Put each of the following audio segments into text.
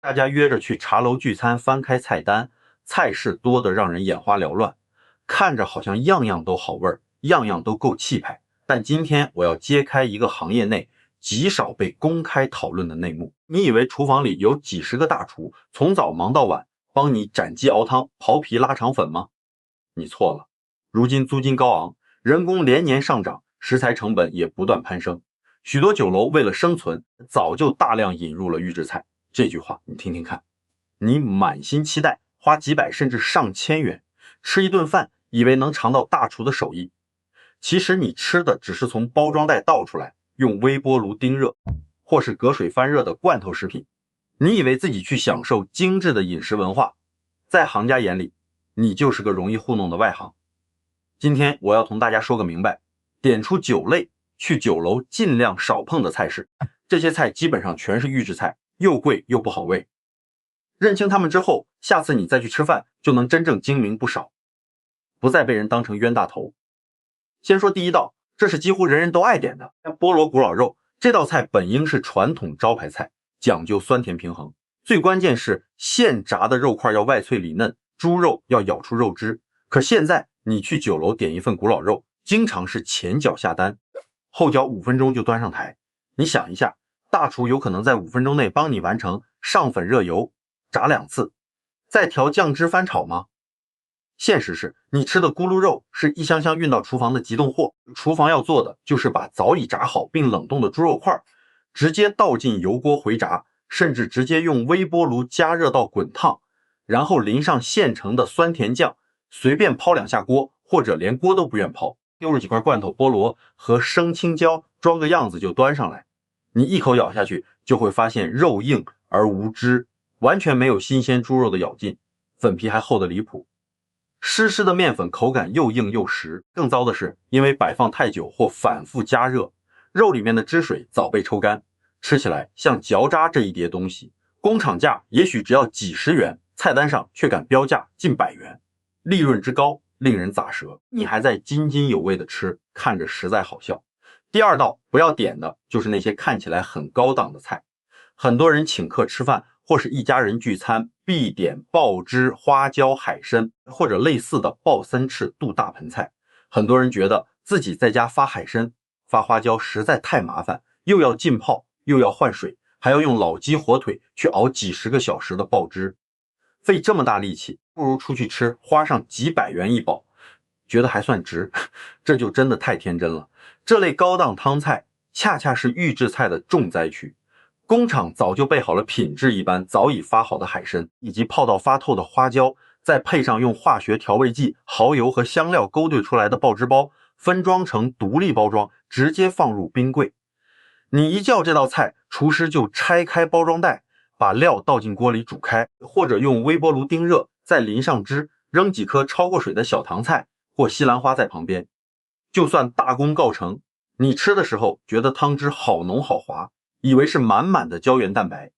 大家约着去茶楼聚餐，翻开菜单，菜式多得让人眼花缭乱，看着好像样样都好味儿，样样都够气派。但今天我要揭开一个行业内极少被公开讨论的内幕。你以为厨房里有几十个大厨，从早忙到晚，帮你斩鸡熬汤、刨皮拉肠粉吗？你错了。如今租金高昂，人工连年上涨，食材成本也不断攀升，许多酒楼为了生存，早就大量引入了预制菜。这句话你听听看，你满心期待花几百甚至上千元吃一顿饭，以为能尝到大厨的手艺，其实你吃的只是从包装袋倒出来，用微波炉叮热或是隔水翻热的罐头食品。你以为自己去享受精致的饮食文化，在行家眼里，你就是个容易糊弄的外行。今天我要同大家说个明白，点出9类去酒楼尽量少碰的菜式，这些菜基本上全是预制菜，又贵又不好喂。认清他们之后，下次你再去吃饭就能真正精明不少，不再被人当成冤大头。先说第一道，这是几乎人人都爱点的菠萝古老肉。这道菜本应是传统招牌菜，讲究酸甜平衡，最关键是现炸的肉块要外脆里嫩，猪肉要咬出肉汁。可现在你去酒楼点一份古老肉，经常是前脚下单，后脚5分钟就端上台。你想一下，大厨有可能在5分钟内帮你完成上粉热油、炸2次，再调酱汁翻炒吗？现实是你吃的咕噜肉是一箱箱运到厨房的急冻货，厨房要做的就是把早已炸好并冷冻的猪肉块直接倒进油锅回炸，甚至直接用微波炉加热到滚烫，然后淋上现成的酸甜酱，随便抛2下锅，或者连锅都不愿抛，丢入几块罐头菠萝和生青椒，装个样子就端上来。你一口咬下去就会发现肉硬而无汁，完全没有新鲜猪肉的咬劲，粉皮还厚得离谱。湿湿的面粉口感又硬又实，更糟的是因为摆放太久或反复加热，肉里面的汁水早被抽干，吃起来像嚼渣。这一碟东西工厂价也许只要几十元，菜单上却敢标价近100元，利润之高令人咋舌，你还在津津有味的吃，看着实在好笑。第二道不要点的就是那些看起来很高档的菜，很多人请客吃饭或是一家人聚餐必点爆汁花椒海参或者类似的爆3翅肚大盆菜。很多人觉得自己在家发海参发花椒实在太麻烦，又要浸泡又要换水，还要用老鸡火腿去熬几10个小时的爆汁，费这么大力气，不如出去吃，花上几百元一饱，觉得还算值。这就真的太天真了。这类高档汤菜恰恰是预制菜的重灾区，工厂早就备好了品质一般早已发好的海参，以及泡到发透的花椒，再配上用化学调味剂、蚝油和香料勾兑出来的爆汁包，分装成独立包装，直接放入冰柜。你一叫这道菜，厨师就拆开包装袋，把料倒进锅里煮开，或者用微波炉叮热，再淋上汁，扔几颗焯过水的小糖菜或西兰花在旁边。就算大功告成，你吃的时候觉得汤汁好浓好滑，以为是满满的胶原蛋白，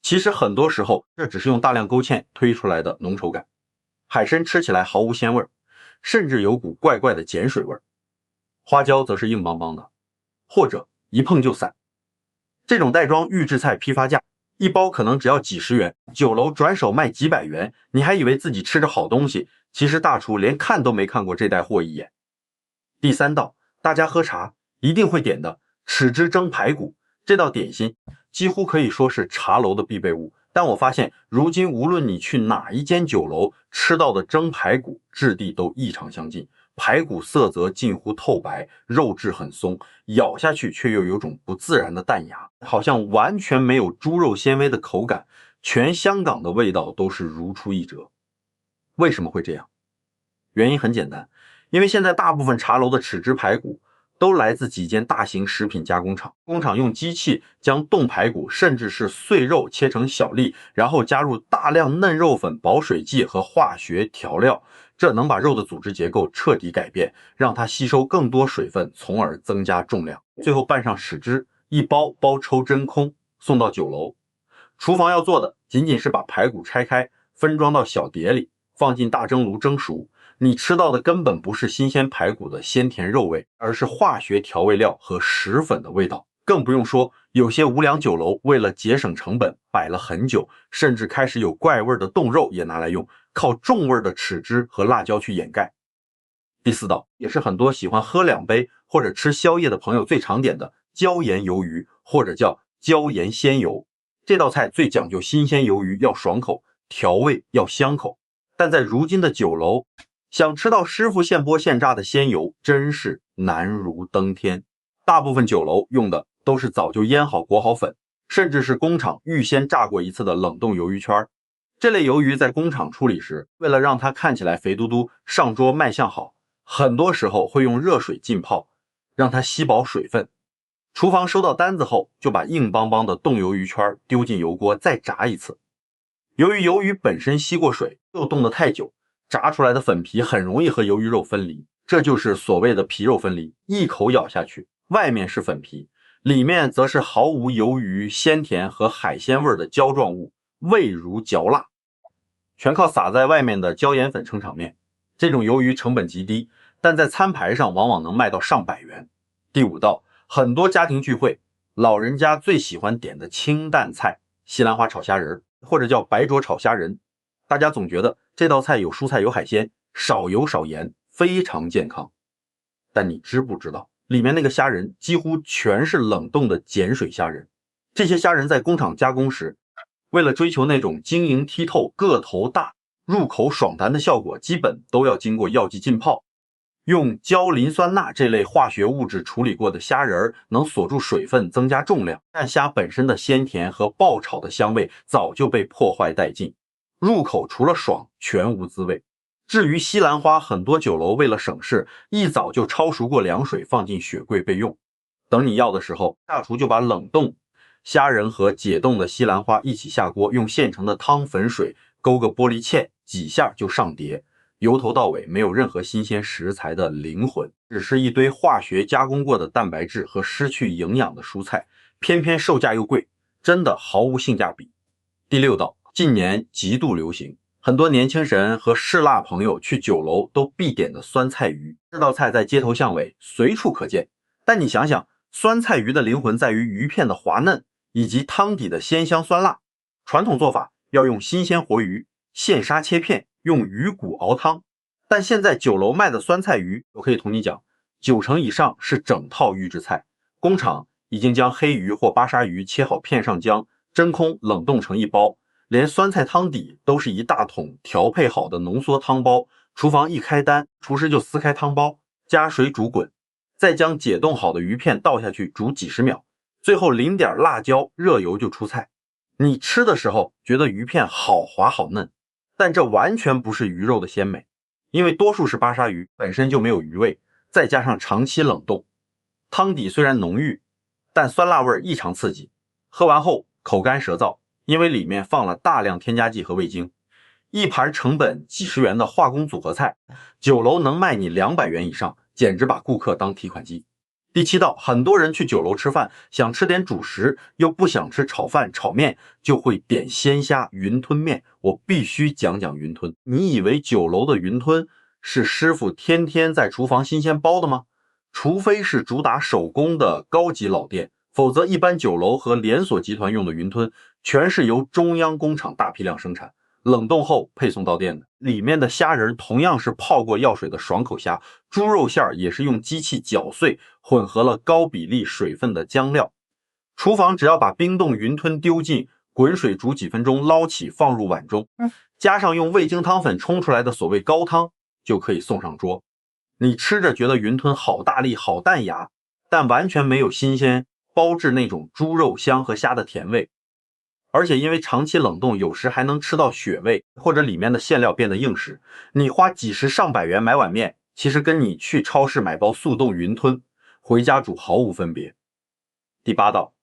其实很多时候这只是用大量勾芡推出来的浓稠感。海参吃起来毫无鲜味，甚至有股怪怪的碱水味，花椒则是硬邦邦的，或者一碰就散。这种袋装预制菜批发价一包可能只要几十元，酒楼转手卖几百元，你还以为自己吃着好东西，其实大厨连看都没看过这袋货一眼。第3道，大家喝茶一定会点的豉汁蒸排骨，这道点心几乎可以说是茶楼的必备物。但我发现如今无论你去哪一间酒楼吃到的蒸排骨质地都异常相近，排骨色泽近乎透白，肉质很松，咬下去却又有种不自然的弹牙，好像完全没有猪肉纤维的口感，全香港的味道都是如出一辙。为什么会这样？原因很简单，因为现在大部分茶楼的豉汁排骨都来自几间大型食品加工厂，工厂用机器将冻排骨甚至是碎肉切成小粒，然后加入大量嫩肉粉、保水剂和化学调料，这能把肉的组织结构彻底改变，让它吸收更多水分，从而增加重量。最后拌上豉汁，一包包抽真空，送到酒楼。厨房要做的仅仅是把排骨拆开，分装到小碟里，放进大蒸炉蒸熟。你吃到的根本不是新鲜排骨的鲜甜肉味，而是化学调味料和食粉的味道。更不用说有些无良酒楼为了节省成本摆了很久，甚至开始有怪味的冻肉也拿来用，靠重味的豉汁和辣椒去掩盖。第四道也是很多喜欢喝2杯或者吃宵夜的朋友最常点的椒盐鱿鱼，或者叫椒盐鲜鱿。这道菜最讲究新鲜鱿鱼要爽口，调味要香口，但在如今的酒楼，想吃到师傅现剥现炸的鲜鱿真是难如登天。大部分酒楼用的都是早就腌好裹好粉，甚至是工厂预先炸过一次的冷冻鱿鱼圈。这类鱿鱼在工厂处理时，为了让它看起来肥嘟嘟，上桌卖相好，很多时候会用热水浸泡，让它吸饱水分。厨房收到单子后，就把硬邦邦的冻鱿鱼圈丢进油锅再炸一次。由于鱿鱼本身吸过水，又冻得太久，炸出来的粉皮很容易和鱿鱼肉分离，这就是所谓的皮肉分离。一口咬下去，外面是粉皮，里面则是毫无鱿鱼鲜甜和海鲜味的胶状物，味如嚼蜡，全靠撒在外面的椒盐粉撑场面。这种鱿鱼成本极低，但在餐牌上往往能卖到上百元。第五道，很多家庭聚会，老人家最喜欢点的清淡菜，西兰花炒虾仁，或者叫白灼炒虾仁。大家总觉得这道菜有蔬菜有海鲜，少油少盐，非常健康。但你知不知道，里面那个虾仁几乎全是冷冻的碱水虾仁。这些虾仁在工厂加工时，为了追求那种晶莹剔透、个头大、入口爽弹的效果，基本都要经过药剂浸泡。用焦磷酸钠这类化学物质处理过的虾仁能锁住水分，增加重量，但虾本身的鲜甜和爆炒的香味早就被破坏殆尽，入口除了爽全无滋味。至于西兰花，很多酒楼为了省事，一早就焯熟过凉水放进雪柜备用，等你要的时候，大厨就把冷冻虾仁和解冻的西兰花一起下锅，用现成的汤粉水勾个玻璃芡，几下就上碟，由头到尾没有任何新鲜食材的灵魂，只是一堆化学加工过的蛋白质和失去营养的蔬菜，偏偏售价又贵，真的毫无性价比。第六道，近年极度流行，很多年轻人和嗜辣朋友去酒楼都必点的酸菜鱼。这道菜在街头巷尾随处可见，但你想想，酸菜鱼的灵魂在于鱼片的滑嫩以及汤底的鲜香酸辣。传统做法要用新鲜活鱼现杀切片，用鱼骨熬汤，但现在酒楼卖的酸菜鱼，我可以同你讲，90%以上是整套预制菜，工厂已经将黑鱼或巴沙鱼切好片上浆，真空冷冻成一包，连酸菜汤底都是一大桶调配好的浓缩汤包，厨房一开单，厨师就撕开汤包，加水煮滚，再将解冻好的鱼片倒下去煮几十秒，最后淋点辣椒，热油就出菜。你吃的时候觉得鱼片好滑好嫩，但这完全不是鱼肉的鲜美，因为多数是巴沙鱼，本身就没有鱼味，再加上长期冷冻，汤底虽然浓郁，但酸辣味异常刺激，喝完后口干舌燥，因为里面放了大量添加剂和味精。一盘成本几十元的化工组合菜，酒楼能卖你200元以上，简直把顾客当提款机。第七道，很多人去酒楼吃饭，想吃点主食，又不想吃炒饭、炒面，就会点鲜虾云吞面。我必须讲讲云吞。你以为酒楼的云吞是师傅天天在厨房新鲜包的吗？除非是主打手工的高级老店，否则一般酒楼和连锁集团用的云吞，全是由中央工厂大批量生产，冷冻后配送到店的。里面的虾仁同样是泡过药水的爽口虾，猪肉馅也是用机器搅碎，混合了高比例水分的浆料。厨房只要把冰冻云吞丢进滚水煮几分钟，捞起放入碗中，加上用味精汤粉冲出来的所谓高汤，就可以送上桌。你吃着觉得云吞好大力好弹牙，但完全没有新鲜包制那种猪肉香和虾的甜味。而且因为长期冷冻，有时还能吃到血味，或者里面的馅料变得硬实。你花几十上百元买碗面，其实跟你去超市买包速冻云吞回家煮毫无分别。第八道，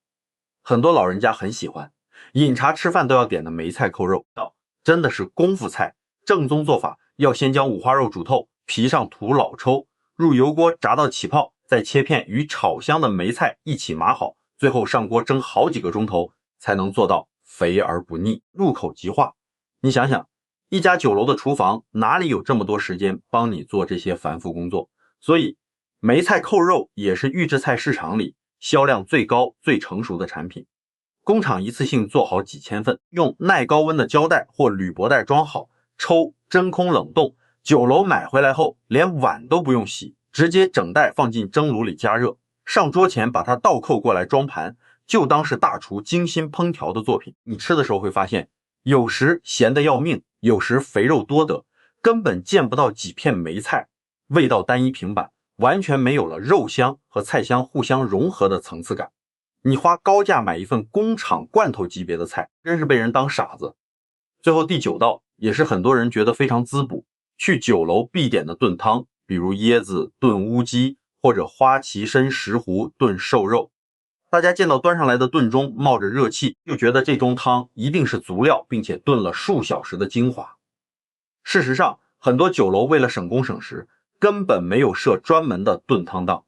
很多老人家很喜欢，饮茶吃饭都要点的梅菜扣肉道，真的是功夫菜。正宗做法要先将五花肉煮透，皮上涂老抽，入油锅炸到起泡，再切片与炒香的梅菜一起码好，最后上锅蒸好几个钟头，才能做到肥而不腻，入口即化。你想想，一家酒楼的厨房哪里有这么多时间帮你做这些繁复工作？所以梅菜扣肉也是预制菜市场里销量最高、最成熟的产品。工厂一次性做好几千份，用耐高温的胶带或铝箔袋装好，抽真空冷冻。酒楼买回来后，连碗都不用洗，直接整袋放进蒸炉里加热，上桌前把它倒扣过来装盘，就当是大厨精心烹调的作品。你吃的时候会发现，有时咸得要命，有时肥肉多得，根本见不到几片梅菜，味道单一平板，完全没有了肉香和菜香互相融合的层次感。你花高价买一份工厂罐头级别的菜，真是被人当傻子。最后第9道也是很多人觉得非常滋补，去酒楼必点的炖汤，比如椰子炖乌鸡或者花旗参石斛炖瘦肉。大家见到端上来的炖盅冒着热气，就觉得这盅汤一定是足料并且炖了数小时的精华。事实上，很多酒楼为了省工省时，根本没有设专门的炖汤档。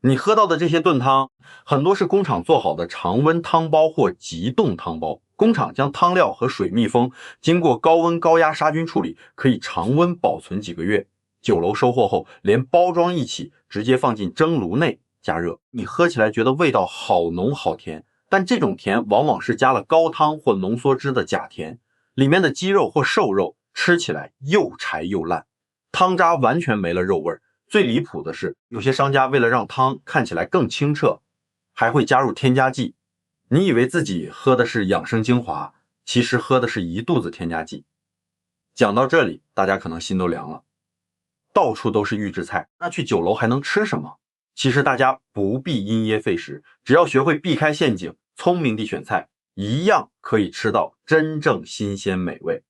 你喝到的这些炖汤，很多是工厂做好的常温汤包或急冻汤包。工厂将汤料和水密封，经过高温高压杀菌处理，可以常温保存几个月。酒楼收货后，连包装一起直接放进蒸炉内加热。你喝起来觉得味道好浓好甜，但这种甜往往是加了高汤或浓缩汁的假甜，里面的鸡肉或瘦肉吃起来又柴又烂，汤渣完全没了肉味。最离谱的是，有些商家为了让汤看起来更清澈，还会加入添加剂。你以为自己喝的是养生精华，其实喝的是一肚子添加剂。讲到这里，大家可能心都凉了。到处都是预制菜，那去酒楼还能吃什么？其实大家不必因噎废食，只要学会避开陷阱，聪明地选菜，一样可以吃到真正新鲜美味。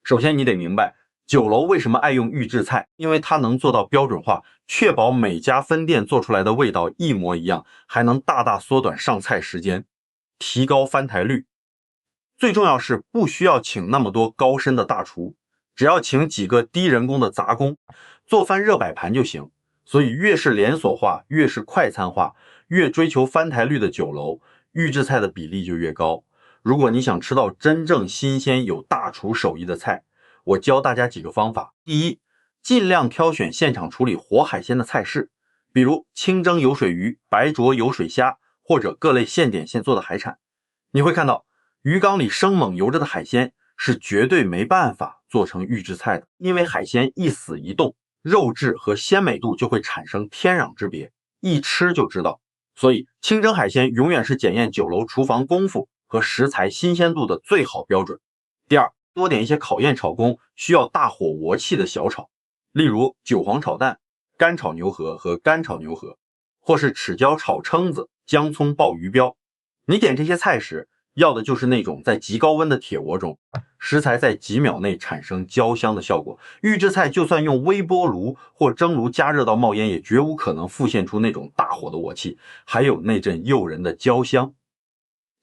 首先你得明白，酒楼为什么爱用预制菜，因为它能做到标准化，确保每家分店做出来的味道一模一样，还能大大缩短上菜时间，提高翻台率。最重要是不需要请那么多高深的大厨，只要请几个低人工的杂工，做饭热摆盘就行。所以越是连锁化，越是快餐化，越追求翻台率的酒楼，预制菜的比例就越高。如果你想吃到真正新鲜有大厨手艺的菜，我教大家几个方法。第一，尽量挑选现场处理活海鲜的菜式，比如清蒸油水鱼、白灼油水虾，或者各类现点现做的海产。你会看到鱼缸里生猛游着的海鲜是绝对没办法做成预制菜的，因为海鲜一死一冻，肉质和鲜美度就会产生天壤之别，一吃就知道。所以清蒸海鲜永远是检验酒楼厨房功夫和食材新鲜度的最好标准。第二，多点一些考验炒工需要大火鑊气的小炒，例如韭黄炒蛋、干炒牛河和干炒牛河，或是豉椒炒蛏子、姜葱爆鱼标。你点这些菜时，要的就是那种在极高温的铁锅中，食材在几秒内产生焦香的效果。预制菜就算用微波炉或蒸炉加热到冒烟，也绝无可能复现出那种大火的鑊气，还有那阵诱人的焦香。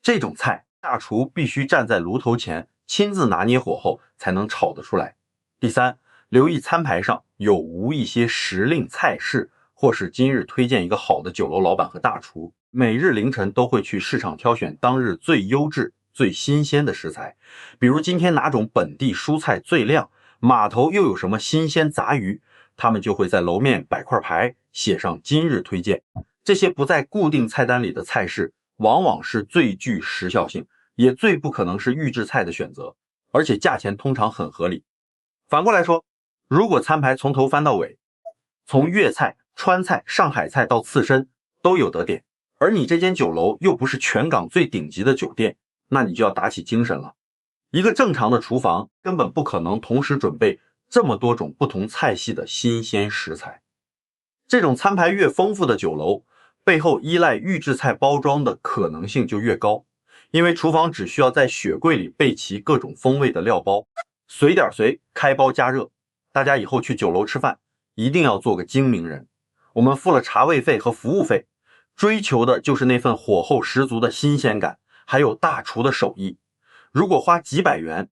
这种菜，大厨必须站在炉头前亲自拿捏火候才能炒得出来。第三，留意餐牌上有无一些时令菜式，或是今日推荐一个好的酒楼老板和大厨，每日凌晨都会去市场挑选当日最优质、最新鲜的食材，比如今天哪种本地蔬菜最靓，码头又有什么新鲜杂鱼，他们就会在楼面摆块牌，写上今日推荐。这些不在固定菜单里的菜式，往往是最具时效性，也最不可能是预制菜的选择，而且价钱通常很合理。反过来说，如果餐牌从头翻到尾，从粤菜、川菜、上海菜到刺身都有得点，而你这间酒楼又不是全港最顶级的酒店，那你就要打起精神了。一个正常的厨房根本不可能同时准备这么多种不同菜系的新鲜食材。这种餐牌越丰富的酒楼，背后依赖预制菜包装的可能性就越高，因为厨房只需要在雪柜里备齐各种风味的料包，随点随，开包加热。大家以后去酒楼吃饭，一定要做个精明人。我们付了茶位费和服务费，追求的就是那份火候十足的新鲜感，还有大厨的手艺。如果花几百元，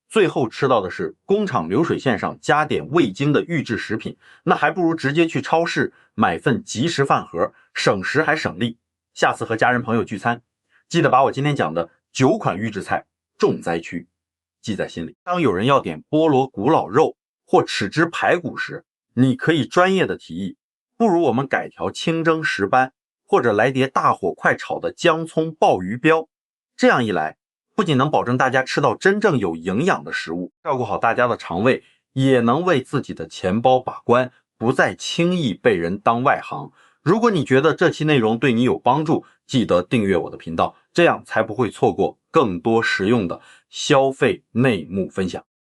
最后吃到的是工厂流水线上加点味精的预制食品，那还不如直接去超市买份即食饭盒，省时还省力。下次和家人朋友聚餐，记得把我今天讲的9款预制菜重灾区记在心里。当有人要点菠萝古老肉或豉汁排骨时，你可以专业的提议，不如我们改条清蒸石斑，或者来碟大火快炒的姜葱鲍鱼标。这样一来，不仅能保证大家吃到真正有营养的食物，照顾好大家的肠胃，也能为自己的钱包把关，不再轻易被人当外行。如果你觉得这期内容对你有帮助，记得订阅我的频道，这样才不会错过更多实用的消费内幕分享。